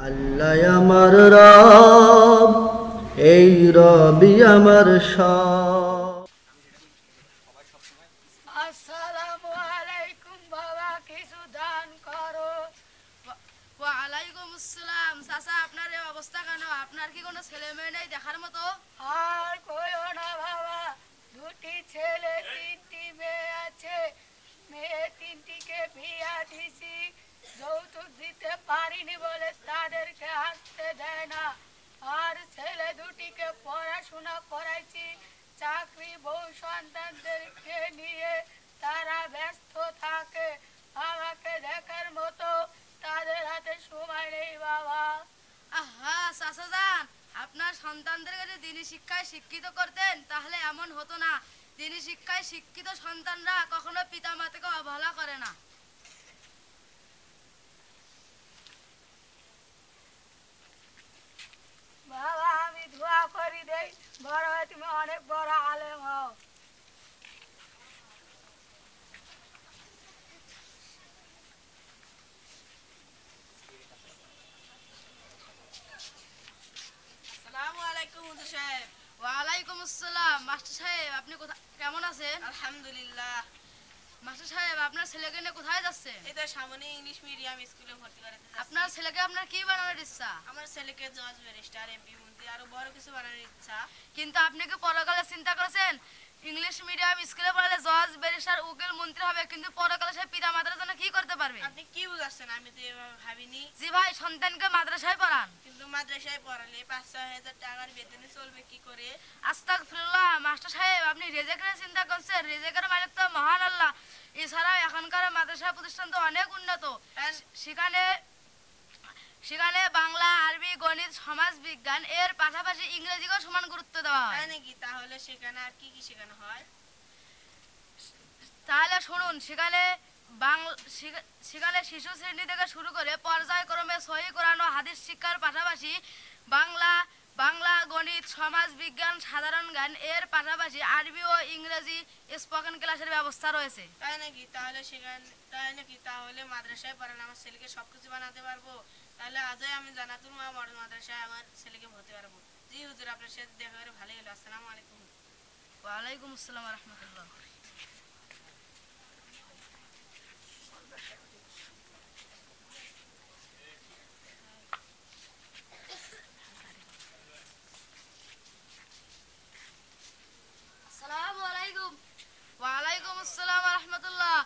আল্লাহ আমার রব, এই রবি আমার সব। আসসালামু আলাইকুম বাবা, কিছু দান করো। ওয়ালাইকুম আসসালাম। চাচা, আপনার এই অবস্থা কেন? আপনার কি কোনো ছেলে মেয়ে নেই দেখার মতো? আর কইও না বাবা, দুটি ছেলে তিনটি মেয়ে আছে। মেয়ে তিনটিকে বিয়া দিছি, যৌতুক দিতে পারিনি বলে তাদেরকে আসতে দেয় না। আর ছেলে দুটিকে পড়াশোনা করাইছি, চাকরি বউ সন্তানদেরকে নিয়ে তারা ব্যস্ত থাকে। আমাকে দেখার মতো তাদের হাতে সময় নেই বাবা। আহা চাচা যান, আপনার সন্তানদের কাছে দিনী শিক্ষায় শিক্ষিত করতেন তাহলে এমন হতো না। দিনী শিক্ষায় শিক্ষিত সন্তানরা কখনো পিতা মাতাকে অবহেলা করে না। বাবা আমি দোয়া করি দেই, বড় হয়ে তুমি অনেক বড় আলেম হও। আসসালামু আলাইকুম হুজুর সাহেব। ওয়ালাইকুম আসসালাম। মাস্টার সাহেব, আপনি কেমন আছেন? আলহামদুলিল্লাহ। মাস্টার সাহেব, আপনার ছেলেকে নিয়ে কোথায় যাচ্ছেন? এই তো সামনে ইংলিশ মিডিয়াম স্কুলে ভর্তি করাতে যাচ্ছি। আপনার ছেলেকে আপনার কি বানানোর ইচ্ছা? আমার ছেলেকে জজ, ব্যারিস্টার, এমপি মন্ত্রী আরো বড় কিছু বানানোর ইচ্ছা। কিন্তু আপনি কি পরকালে চিন্তা করেছেন ইংলিশ মিডিয়াম স্কুলে পড়ালে জজ ব্যারিস্টার উকিল মন্ত্রী হবে, কিন্তু পরকালে সে পিতা মাতার জন্য কি করতে পারবে? আপনি কি বুঝাচ্ছেন? আমি তো এভাবে ভাবিনি। জি ভাই, সন্তানকে মাদ্রাসায় পড়ান। কিন্তু মাদ্রাসায় পড়ালে 5-6 হাজার টাকার বেতনে চলবে কি করে? আস্তাগফিরুল্লাহ। মাস্টার সাহেব, আপনি রেজেকের চিন্তা করছেন? রেজেকের মালিক তো মহান আল্লাহ। এছাড়া এখনকার মাদ্রাসা প্রতিষ্ঠান তো অনেক উন্নত। সেখানে সেখানে বাংলা, আরবি, গণিত, সমাজ বিজ্ঞান এর পাশাপাশি ইংরেজিকেও সমান গুরুত্ব দেওয়া হয়। তাই নাকি? তাহলে সেখানে আর কি কি শেখানো হয়? তাহলে শুনুন, সেখানে শিশু শ্রেণী থেকে শুরু করে পর্যায়ক্রমে সহিহ কোরআন ও হাদিস শিক্ষার পাশাপাশি বাংলা বাংলা গণিত, সমাজ বিজ্ঞান, সাধারণ জ্ঞান এর পাশাপাশি আরবি ও ইংরেজি স্পোকেন ক্লাসের ব্যবস্থা রয়েছে। তাই নাকি? তাহলে মাদ্রাসায় পড়ালে আমার ছেলেকে সবকিছু বানাতে পারবো। তাহলে আজই আমি জানাতুল মা মডেল মাদ্রাসায় আমার ছেলেকে ভর্তি পারবো। জি হুজুর, আপনার সাথে দেখা করে ভালোই হলো। আসসালামু আলাইকুম। ওয়ালাইকুম আসসালাম ওয়া রাহমাতুল্লাহ। আসসালামু আলাইকুম। ওয়ালাইকুম আসসালাম ওয়া রাহমাতুল্লাহ।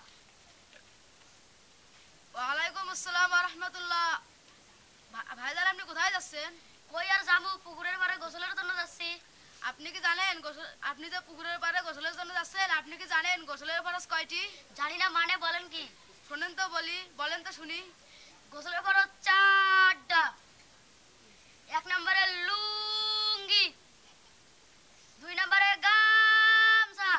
ওয়ালাইকুম আসসালাম ওয়া রাহমাতুল্লাহ। ভাইজান, আপনি কোথায় যাচ্ছেন? কই আর যাবো, পুকুরের পাড়ে গোসলের জন্য যাচ্ছি। আপনি কি জানেন আপনি যে পুকুরের পাড়ে গোসলের জন্য যাচ্ছেন, আপনি কি জানেন গোসলের ফরজ কয়টি? জানি না, মানে বলেন কি? শোনেন তো বলি, বলেন তো শুনি। গোসলের ফরজ 4টা। 1 নম্বরে লুঙ্গি, 2 নম্বরে গামছা,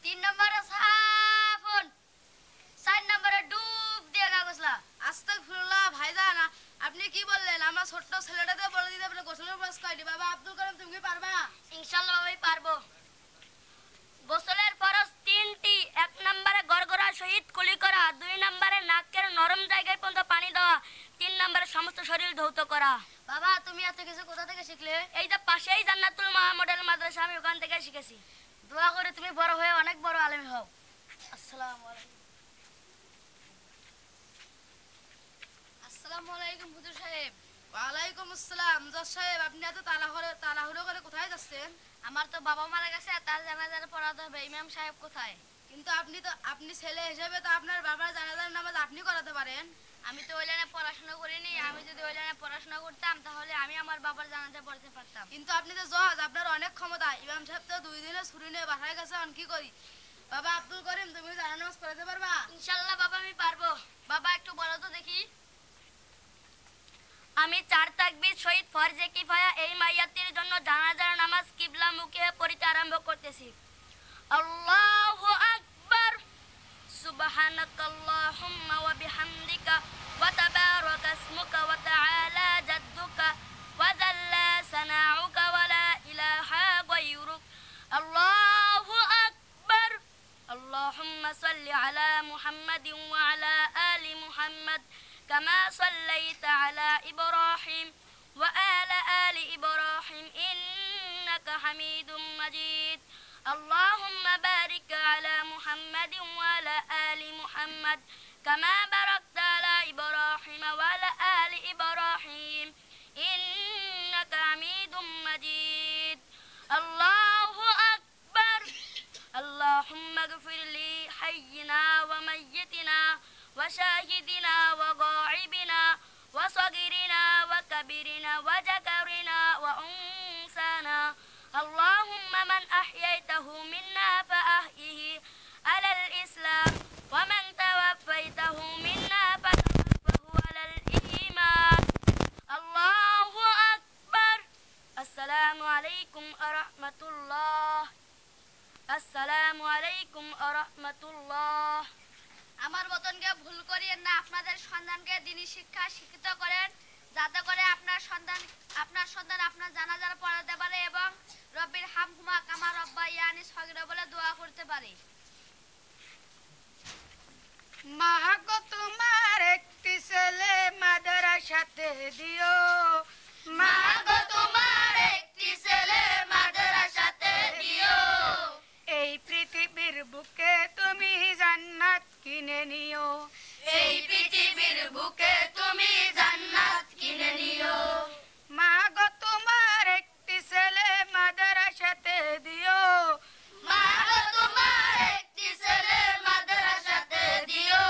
3 নম্বরে সাবুন, 4 নম্বরে ডুব দিয়ে গা গোসলা। আস্তাগফিরুল্লাহ। ভাইজান, আপনি কি বললেন? আমার ছোট্ট ছেলেটাতে বলে দিতে আপনি গোসলের ফরজ কয়টি। বাবা আব্দুল করিম, তুমি কি পারবা? ইনশাআল্লাহ আমি পারবো। গোসলের ফরজ 3টি। 1 নম্বরে গড়গড়া সহিত কুলি করা, 2 নম্বরে নাকের নরম জায়গায় পর্যন্ত পানি দেওয়া, 3 নম্বরে সমস্ত শরীর ধৌত করা। বাবা তুমি এত কিছু কোথা থেকে শিখলে? এই যে পাশেই জান্নাতুল মা মডেল মাদ্রাসা, আমি ওখান থেকে শিখেছি। দোয়া করে তুমি বড় হয়ে অনেক বড় আলেম হও। আসসালামু আলাইকুম। আসসালামু আলাইকুম হুজুর সাহেব। ওয়ালাইকুম আসসালাম। জজ সাহেব, আপনি এত তাড়াহুড়ো করে কোথায় যাচ্ছেন? আমার তো বাবা মারা গেছে, তার জানাজার পড়াতে হবে। ইমাম সাহেব কোথায়? কিন্তু আপনি ছেলে হিসেবে তো আপনার বাবার জানাজার নামাজ আপনি করাতে পারেন। আমি তো ওই লাইনে পড়াশোনা করিনি। আমি যদি ওই লাইনে পড়াশোনা করতাম তাহলে আমি আমার বাবার জানাজা পড়তে পারতাম। কিন্তু আপনি তো জজ, আপনার অনেক ক্ষমতা। ইমাম সাহেব তো 2 দিনে ছুটি নিয়ে বাসায় গেছে, এখন কি করি? বাবা আব্দুল করিম, তুমি জানা নামাজ পড়াতে পারবা? ইনশাআল্লাহ বাবা আমি পারবো। বাবা একটু বলো তো দেখি। আমি 4 তাকবীর শহীদ ফরজে কিফায়া এই মাইয়াতির জন্য জানাজার নামাজ কিবলা মুখে পড়তে আরম্ভ করতেছি। আল্লাহু আকবার। সুবহানাকাল্লাহুম্মা ওয়া বিহামদিকা ওয়া তাবারাকা ইসমুকা ওয়া তাআলা জাদ্দুকা ওয়া জাল্লা সানাউকা ওয়া লা ইলাহা গায়রুক। আল্লাহু আকবার। আল্লাহুম্মা সাল্লি আলা মুহাম্মাদিন ওয়া আলা আলি মুহাম্মাদ কামা সাল্লাই صليت على إبراهيم وعلى آل إبراهيم إنك حميد مجيد اللهم بارك على محمد وعلى آل محمد كما باركت على إبراهيم وعلى آل إبراهيم إنك حميد مجيد الله أكبر اللهم اغفر لي حينا وميتنا وشاهدنا وغائبنا وصغيرنا وكبيرنا وذكرنا وأنثانا اللهم من أحييته منا فأحيه على الإسلام ومن توفيته منا فتوفه على الإيمان الله أكبر السلام عليكم ورحمة الله السلام عليكم ورحمة الله আমার মতনকে ভুল করিয়েন না আপনাদের সন্তানকে দ্বীনি শিক্ষা শিক্ষিত করেন যাতে করে আপনার সন্তান আপনার জানাজার পড়াতে পারে এবং রব্বির হামহুমা কামা রব্বায়ানি সগীরা বলে দোয়া করতে পারে মা গো তোমার একটি ছেলে মাদ্রাসাতে দিও মা গো তোমার একটি ছেলে মাদ্রাসাতে দিও এই পৃথিবীর বুকে তুমি জান্নাত কিনে নিও এই পৃথিবীর বুকে তুমি জান্নাত কিনে নিও মা গো তোমার একটি ছেলে মাদ্রাসাতে দিও মা গো তোমার একটি ছেলে মাদ্রাসাতে দিও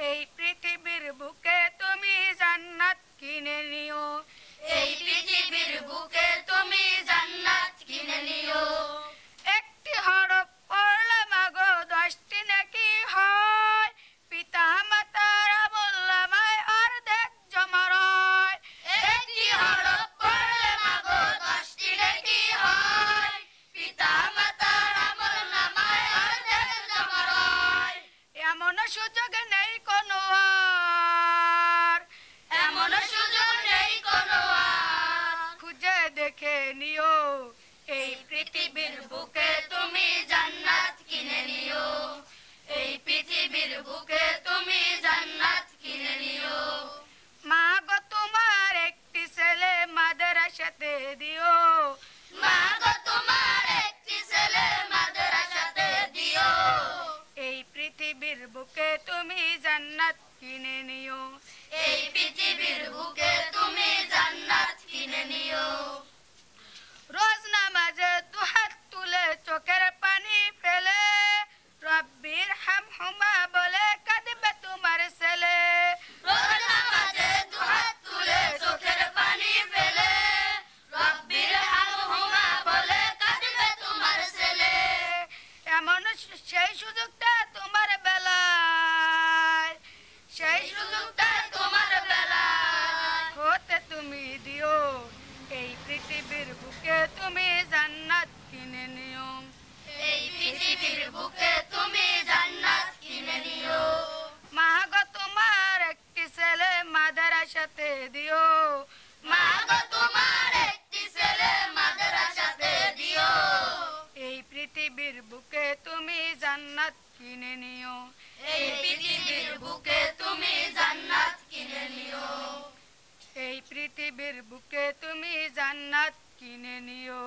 এই পৃথিবীর বুকে তুমি জান্নাত কিনে নিও এই পৃথিবীর বুকে তুমি জান্নাত কিনে নিও একটি হরফ পড়লে মাগো 10টি নাকি হয় পিতা মাতার আমলনামায় অর্ধেক জমা রয় একটি হরফ পড়লে মাগো 10টি নাকি হয় পিতা মাতার আমলনামায় অর্ধেক জমা রয় এমন সুযোগ নেই কোনো আর এমন সুযোগ নেই কোনো আর খুঁজে দেখে নিও এই পৃথিবীর বুকে তুমি জান্নাত কিনে নিও এই পৃথিবীর বুকে তুমি জান্নাত কিনে নিও মা গো তোমার একটি ছেলে মাদ্রাসাতে দিও মা গো তোমার একটি ছেলে মাদ্রাসাতে দিও এই পৃথিবীর বুকে তুমি জান্নাত কিনে নিও এই পৃথিবীর বুকে তুমি জান্নাত কিনে নিও রোজ নামাজে দুহাত তুলে চোখের পানি ফেলে রব্বির হামহুমা বলে কাঁদবে তোমার ছেলে রোজ নামাজে দুহাত তুলে চোখের পানি ফেলে রব্বির হামহুমা বলে কাঁদবে তোমার ছেলে এমন সেই সুযোগটা তোমার বেলায় সেই সুযোগটা তোমার বেলায় হতে তুমি দিও এই পৃথিবীর বুকে তুমি জান্নাত কিনে নিও এই পৃথিবীর বুকে তুমি জান্নাত কিনে নিও মা গো তোমার একটি ছেলে মাদ্রাসাতে দিও মা গো তোমার একটি ছেলে মাদ্রাসাতে দিও এই পৃথিবীর বুকে তুমি জান্নাত কিনে নিও এই পৃথিবীর বুকে তুমি জান্নাত কিনে নিও এই পৃথিবীর বুকে তুমি জান্নাত কিনে নিও